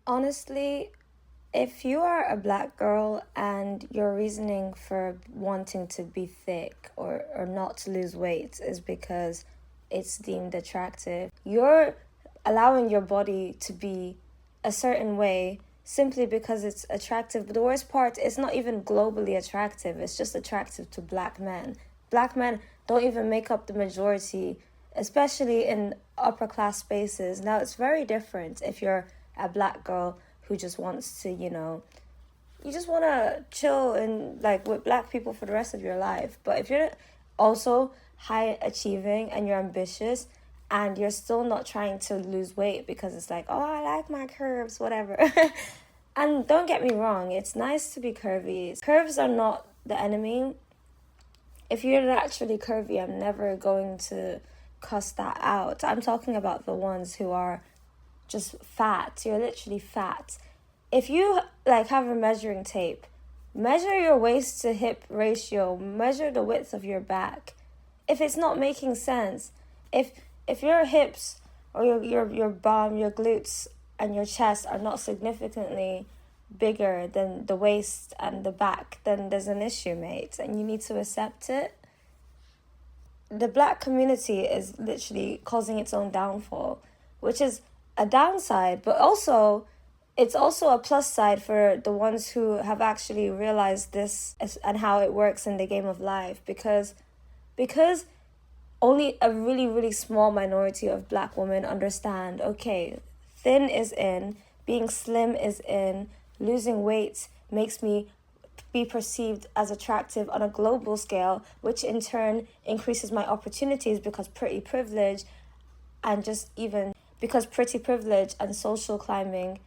Honestly, if you are a black girl and your reasoning for wanting to be thick or not to lose weight is because it's deemed attractive, you're allowing your body to be a certain way simply because it's attractive. But the worst part, it's not even globally attractive, it's just attractive to black men. Black men don't even make up the majority, especially in upper class spaces. Now, it's very different if you're a black girl who just wants to, you just want to chill and like with black people for the rest of your life. But if you're also high achieving and you're ambitious and you're still not trying to lose weight because it's like, oh, I like my curves, whatever. And don't get me wrong, it's nice to be curvy. Curves are not the enemy. If you're naturally curvy, I'm never going to cuss that out. I'm talking about the ones who are just fat. You're literally fat. If you like have a measuring tape, measure your waist to hip ratio, measure the width of your back. If it's not making sense, if your hips or your bum, your glutes and your chest are not significantly bigger than the waist and the back, then there's an issue, mate, and you need to accept it. The black community is literally causing its own downfall, which is a downside, but also it's also a plus side for the ones who have actually realized this and how it works in the game of life, because only a really, really small minority of black women understand, okay, thin is in, being slim is in, losing weight makes me be perceived as attractive on a global scale, which in turn increases my opportunities because pretty privilege and social climbing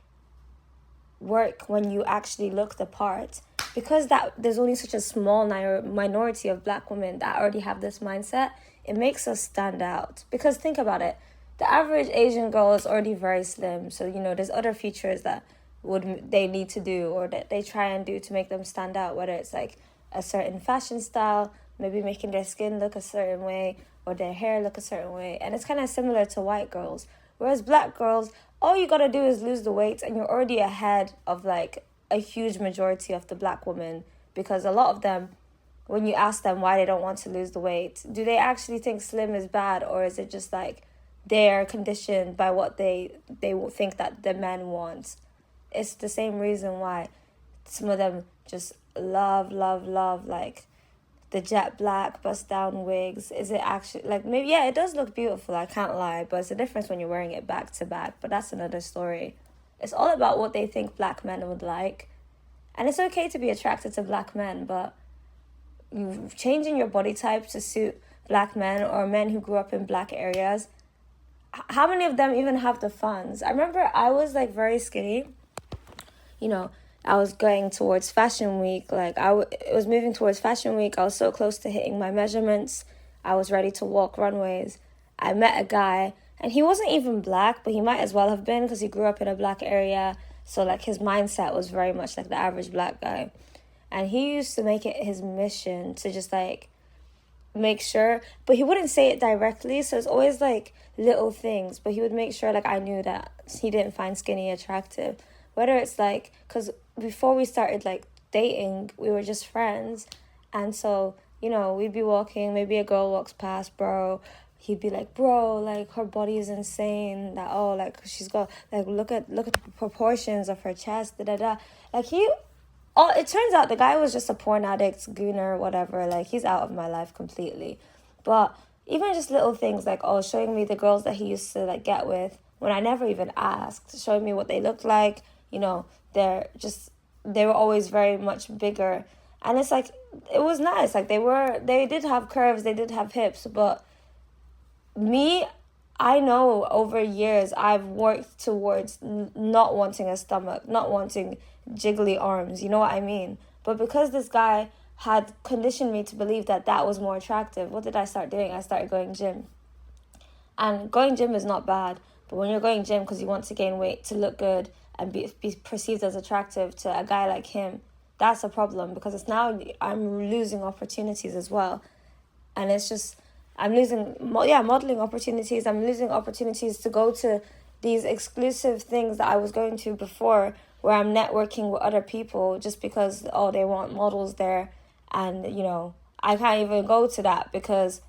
work when you actually look the part. Because that there's only such a small minority of black women that already have this mindset, it makes us stand out. Because think about it, the average Asian girl is already very slim, so there's other features that they need to do or that they try and do to make them stand out, whether it's like a certain fashion style, maybe making their skin look a certain way or their hair look a certain way. And it's kind of similar to white girls. Whereas black girls, all you gotta do is lose the weight and you're already ahead of like a huge majority of the black women, because a lot of them, when you ask them why they don't want to lose the weight, do they actually think slim is bad, or is it just like they're conditioned by what they think that the men want? It's the same reason why some of them just love like the jet black bust down wigs. Is it actually like, maybe, yeah, it does look beautiful, I can't lie, but it's a difference when you're wearing it back to back. But that's another story. It's all about what they think black men would like. And it's okay to be attracted to black men, but you changing your body type to suit black men or men who grew up in black areas, how many of them even have the funds? I remember I was like very skinny. I was going towards fashion week. It was moving towards fashion week. I was so close to hitting my measurements. I was ready to walk runways. I met a guy, and he wasn't even black, but he might as well have been because he grew up in a black area. So like his mindset was very much like the average black guy. And he used to make it his mission to just like make sure, but he wouldn't say it directly. So it's always like little things, but he would make sure like I knew that he didn't find skinny attractive. Whether it's like, because before we started like dating, we were just friends. And so, we'd be walking, maybe a girl walks past, bro. He'd be like, bro, like her body is insane. That, oh, like she's got, like, look at the proportions of her chest, da-da-da. Like it turns out the guy was just a porn addict, gooner, whatever. Like he's out of my life completely. But even just little things like, showing me the girls that he used to like get with when I never even asked, showing me what they looked like. They were always very much bigger. And it's like, it was nice. Like they did have curves, they did have hips, but me, I know over years I've worked towards not wanting a stomach, not wanting jiggly arms, you know what I mean? But because this guy had conditioned me to believe that was more attractive, what did I start doing? I started going gym. And going gym is not bad, but when you're going gym because you want to gain weight, to look good, and be perceived as attractive to a guy like him, that's a problem, because it's now I'm losing opportunities as well. And it's just, I'm losing, modeling opportunities. I'm losing opportunities to go to these exclusive things that I was going to before, where I'm networking with other people just because, oh, they want models there. And, you know, I can't even go to that because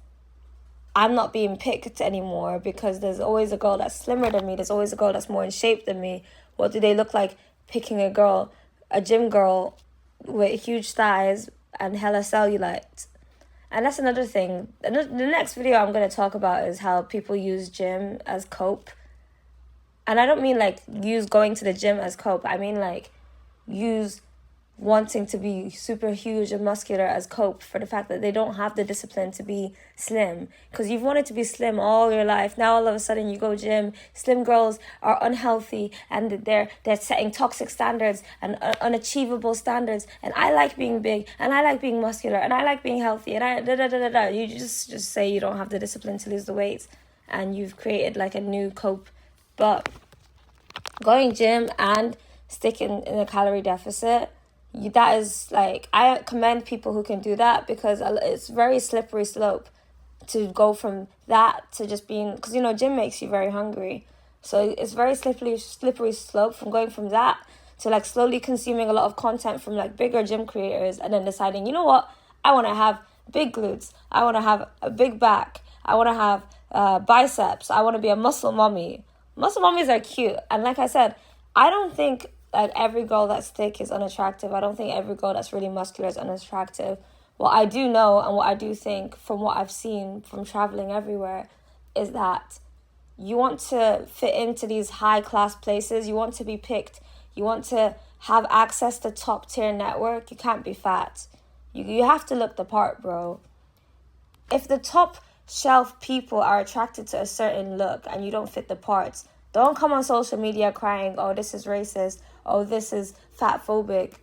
I'm not being picked anymore, because there's always a girl that's slimmer than me. There's always a girl that's more in shape than me. What do they look like picking a gym girl with huge thighs and hella cellulite? And that's another thing. The next video I'm going to talk about is how people use gym as cope. And I don't mean like use going to the gym as cope. I mean like use wanting to be super huge and muscular as cope for the fact that they don't have the discipline to be slim. Because you've wanted to be slim all your life. Now all of a sudden you go gym. Slim girls are unhealthy and they're setting toxic standards and unachievable standards. And I like being big and I like being muscular and I like being healthy and You just say you don't have the discipline to lose the weight and you've created like a new cope. But going gym and sticking in a calorie deficit, that is like, I commend people who can do that, because it's very slippery slope to go from that to just being, because you know gym makes you very hungry, so it's very slippery slope from going from that to like slowly consuming a lot of content from like bigger gym creators and then deciding, you know what, I want to have big glutes, I want to have a big back, I want to have biceps, I want to be a muscle mommy. Muscle mommies are cute, and like I said, I don't think that every girl that's thick is unattractive. I don't think every girl that's really muscular is unattractive. What I do know and what I do think from what I've seen from traveling everywhere is that you want to fit into these high class places. You want to be picked. You want to have access to top tier network. You can't be fat. You have to look the part, bro. If the top shelf people are attracted to a certain look and you don't fit the parts, don't come on social media crying, oh, this is racist, oh, this is fat phobic.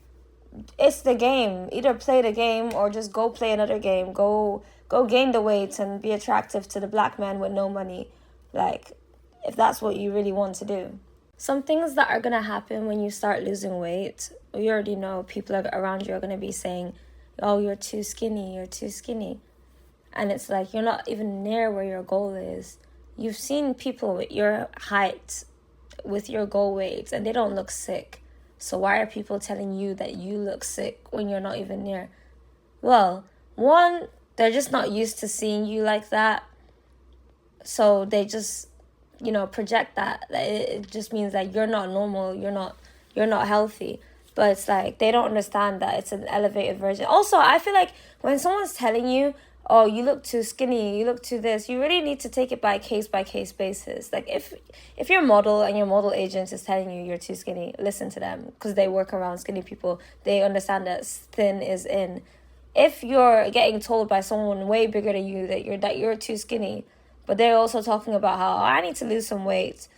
It's the game. Either play the game or just go play another game. Go gain the weight and be attractive to the black man with no money. Like, if that's what you really want to do. Some things that are going to happen when you start losing weight, you already know people around you are going to be saying, oh, you're too skinny, you're too skinny. And it's like, you're not even near where your goal is. You've seen people with your height, with your goal weights, and they don't look sick. So why are people telling you that you look sick when you're not even near? Well, one, they're just not used to seeing you like that. So they just, project that. It just means that you're not normal, you're not healthy. But it's like, they don't understand that it's an elevated version. Also, I feel like when someone's telling you, oh, you look too skinny, you look too this, you really need to take it by case basis. Like if your model and your model agent is telling you you're too skinny, listen to them, because they work around skinny people. They understand that thin is in. If you're getting told by someone way bigger than you that you're too skinny, but they're also talking about how, oh, I need to lose some weight,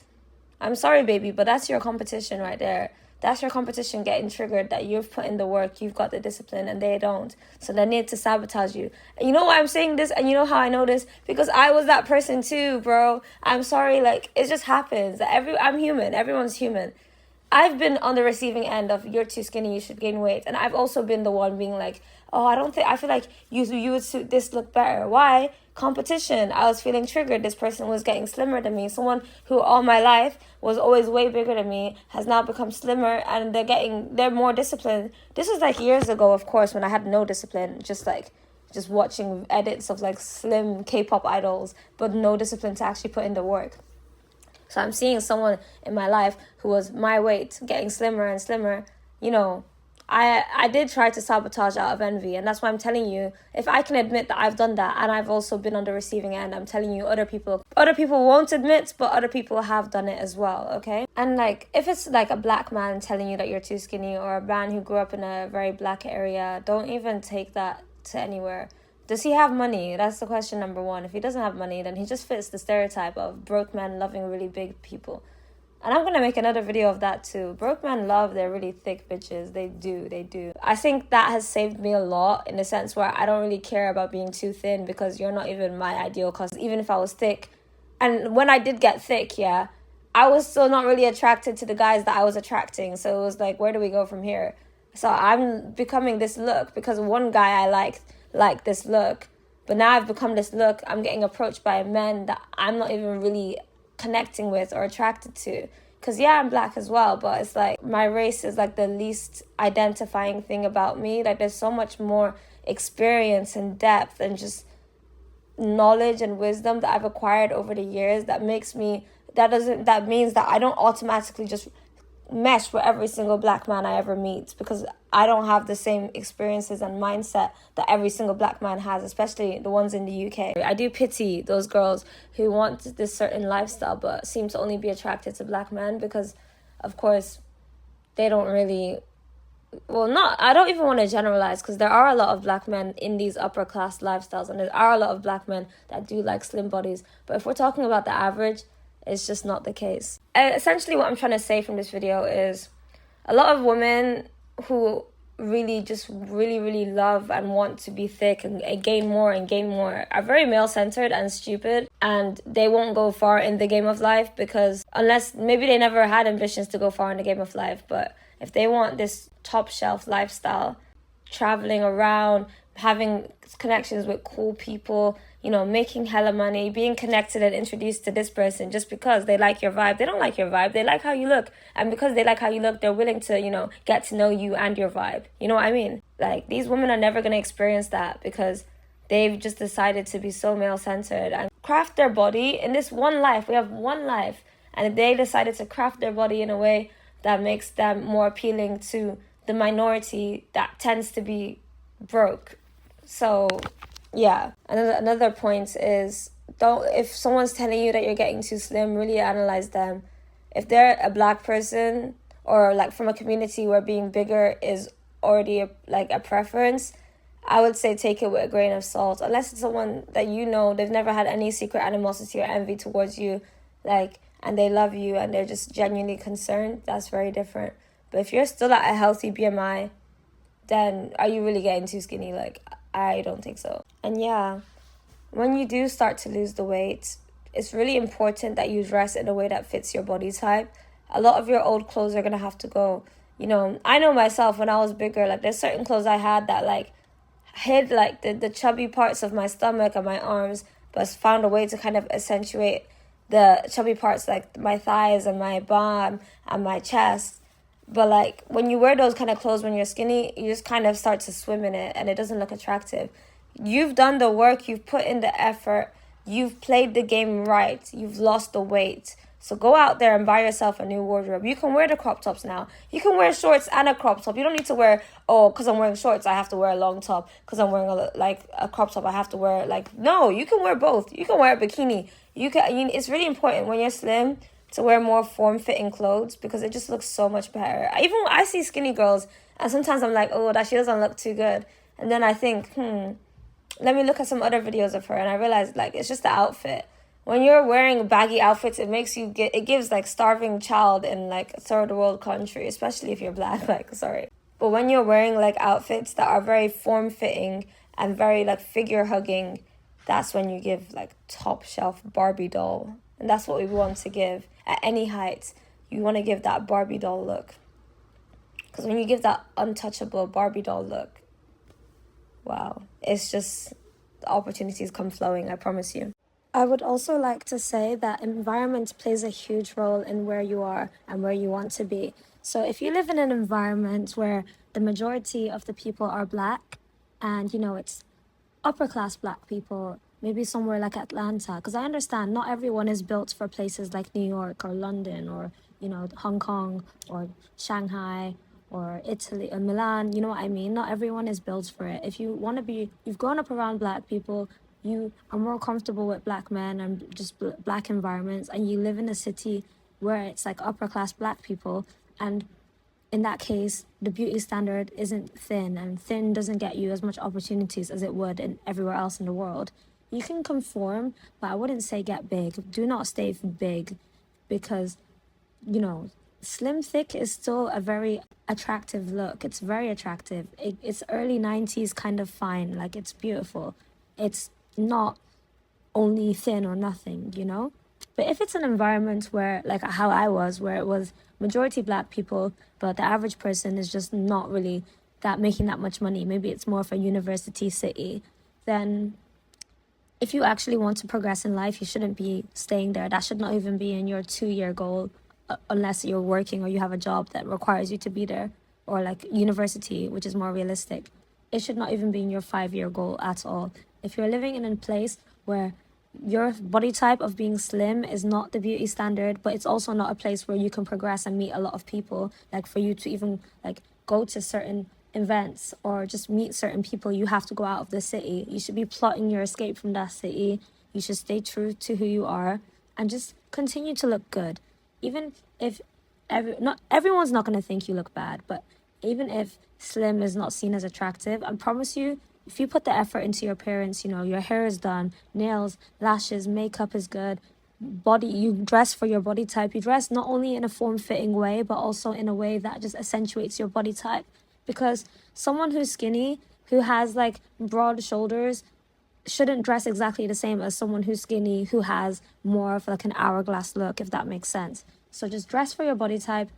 I'm sorry, baby, but that's your competition right there. That's your competition getting triggered that you've put in the work, you've got the discipline, and they don't. So they need to sabotage you. And you know why I'm saying this? And you know how I know this? Because I was that person too, bro. I'm sorry, like, it just happens. I'm human. Everyone's human. I've been on the receiving end of, you're too skinny, you should gain weight. And I've also been the one being like, oh, I feel like you would suit this look better. Why? Competition. I was feeling triggered. This person was getting slimmer than me. Someone who all my life was always way bigger than me has now become slimmer, and they're more disciplined. This was like years ago, of course, when I had no discipline, just watching edits of like slim K-pop idols, but no discipline to actually put in the work. So I'm seeing someone in my life who was my weight getting slimmer and slimmer. I did try to sabotage out of envy, and that's why I'm telling you, if I can admit that I've done that, and I've also been on the receiving end, I'm telling you, other people won't admit, but other people have done it as well, okay? And like, if it's like a black man telling you that you're too skinny, or a man who grew up in a very black area, don't even take that to anywhere. Does he have money? That's the question number one. If he doesn't have money, then he just fits the stereotype of broke men loving really big people. And I'm going to make another video of that too. Broke men love their really thick bitches. They do. I think that has saved me a lot, in the sense where I don't really care about being too thin, because you're not even my ideal. Because even if I was thick, and when I did get thick, yeah, I was still not really attracted to the guys that I was attracting. So it was like, where do we go from here? So I'm becoming this look because one guy I liked this look. But now I've become this look. I'm getting approached by men that I'm not even really connecting with or attracted to. Because yeah, I'm black as well, but it's like my race is like the least identifying thing about me. Like there's so much more experience and depth and just knowledge and wisdom that I've acquired over the years that means that I don't automatically just mesh with every single black man I ever meet, because I don't have the same experiences and mindset that every single black man has, especially the ones in the UK. I do pity those girls who want this certain lifestyle but seem to only be attracted to black men, because of course they don't really, I don't even want to generalize, because there are a lot of black men in these upper class lifestyles and there are a lot of black men that do like slim bodies, but if we're talking about the average, it's just not the case. Essentially what I'm trying to say from this video is a lot of women who really love and want to be thick and gain more are very male-centered and stupid, and they won't go far in the game of life, because unless maybe they never had ambitions to go far in the game of life, but if they want this top shelf lifestyle, traveling around, having connections with cool people, making hella money, being connected and introduced to this person just because they like your vibe. They don't like your vibe. They like how you look. And because they like how you look, they're willing to, get to know you and your vibe. You know what I mean? Like, these women are never going to experience that because they've just decided to be so male-centered and craft their body in this one life. We have one life. And they decided to craft their body in a way that makes them more appealing to the minority that tends to be broke. So yeah, another point is, if someone's telling you that you're getting too slim, really analyze them. If they're a black person or like from a community where being bigger is already a preference, I would say take it with a grain of salt. Unless it's someone that they've never had any secret animosity or envy towards you, and they love you and they're just genuinely concerned, that's very different. But if you're still at a healthy BMI, then are you really getting too skinny? I don't think so. And yeah, when you do start to lose the weight, it's really important that you dress in a way that fits your body type. A lot of your old clothes are going to have to go. I know myself, when I was bigger, there's certain clothes I had that hid the chubby parts of my stomach and my arms, but found a way to kind of accentuate the chubby parts, like my thighs and my bum and my chest. But when you wear those kind of clothes when you're skinny, you just kind of start to swim in it and it doesn't look attractive. You've done the work, you've put in the effort, you've played the game right, you've lost the weight. So go out there and buy yourself a new wardrobe. You can wear the crop tops now. You can wear shorts and a crop top. You don't need to wear, because I'm wearing shorts, I have to wear a long top. Because I'm wearing a crop top, I have to wear no, you can wear both. You can wear a bikini. It's really important when you're slim to wear more form-fitting clothes, because it just looks so much better. Even I see skinny girls and sometimes I'm like, that she doesn't look too good. And then I think, let me look at some other videos of her, and I realize it's just the outfit. When you're wearing baggy outfits, it gives starving child in a third world country, especially if you're black, sorry. But when you're wearing outfits that are very form-fitting and very figure hugging, that's when you give top shelf Barbie doll. And that's what we want to give at any height. You want to give that Barbie doll look. Because when you give that untouchable Barbie doll look, wow, it's just, the opportunities come flowing, I promise you. I would also like to say that environment plays a huge role in where you are and where you want to be. So if you live in an environment where the majority of the people are black, and it's upper class black people, maybe somewhere like Atlanta, because I understand not everyone is built for places like New York or London or Hong Kong or Shanghai or Italy or Milan. You know what I mean? Not everyone is built for it. If you've grown up around black people, you are more comfortable with black men and just black environments, and you live in a city where it's upper class black people, and in that case, the beauty standard isn't thin, and thin doesn't get you as much opportunities as it would in everywhere else in the world. You can conform, but I wouldn't say get big. Do not stay big, because, slim thick is still a very attractive look. It's very attractive. It's early 90s kind of fine. It's beautiful. It's not only thin or nothing, But if it's an environment where, how I was, where it was majority black people, but the average person is just not really making that much money, maybe it's more of a university city, then if you actually want to progress in life, you shouldn't be staying there. That should not even be in your 2-year goal, unless you're working or you have a job that requires you to be there, or like university, which is more realistic. It should not even be in your 5-year goal at all. If you're living in a place where your body type of being slim is not the beauty standard, but it's also not a place where you can progress and meet a lot of people, like for you to even like go to certain events or just meet certain people, you have to go out of the city. You should be plotting your escape from that city. You should stay true to who you are and just continue to look good. Even if not everyone's not going to think you look bad, but even if slim is not seen as attractive, I promise you, if you put the effort into your appearance, you know, your hair is done, nails, lashes, makeup is good, body, you dress for your body type, you dress not only in a form-fitting way, but also in a way that just accentuates your body type. Because someone who's skinny, who has like broad shoulders, shouldn't dress exactly the same as someone who's skinny, who has more of like an hourglass look, if that makes sense. So just dress for your body type,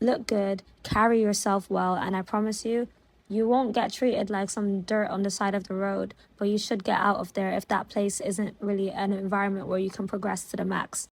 look good, carry yourself well, and I promise you, you won't get treated like some dirt on the side of the road, but you should get out of there if that place isn't really an environment where you can progress to the max.